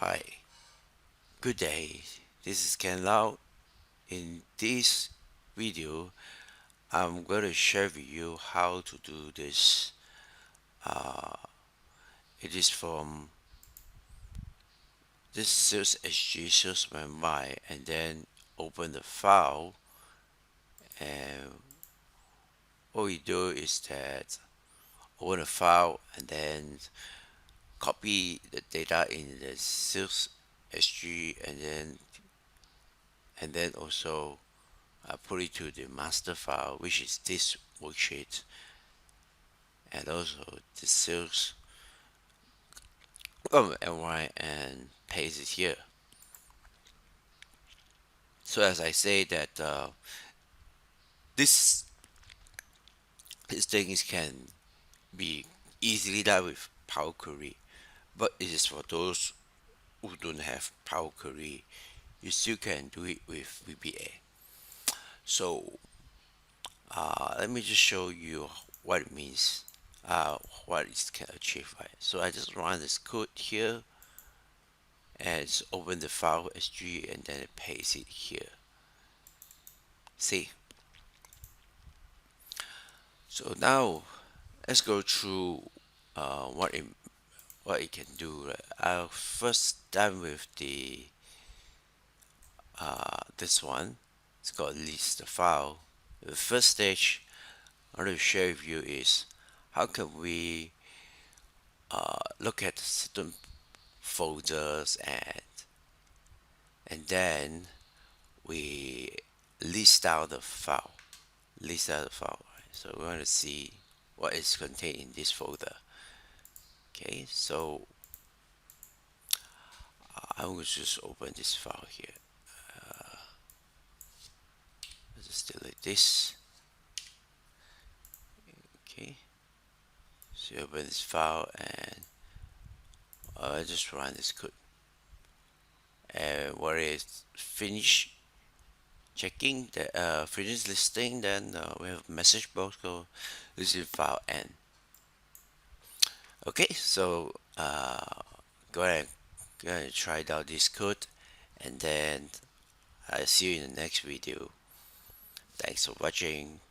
Hi, good day. This is Ken Lau. In this video, I'm going to share with you how to do this. Uh, it is from this sales SG salesman by, and then open the file. And what we do is that open the file and then copy the data in the sales SG, and then also put it to the master file, which is this worksheet, and also the sales my and paste it here. So as I say that this these things can be easily done with Power Query, but it is for those who don't have Power Query. You still can do it with VBA. So let me just show you what it means, what it can achieve. Right? So I just run this code here and just open the file SG and then paste it here. See, so now let's go through what it can do. Right? I'll first done with the this one. It's called list the file. The first stage I want to share with you is how can we look at certain folders and then we list out the file. List out the file. Right? So we want to see what is contained in this folder. Okay, so I will just open this file here. Let's just delete this. Okay, so you open this file and I just run this code. And where is finish checking the finish listing, then we have message box called listing file n. Okay, so go ahead and try out this code, and then I'll see you in the next video. Thanks for watching.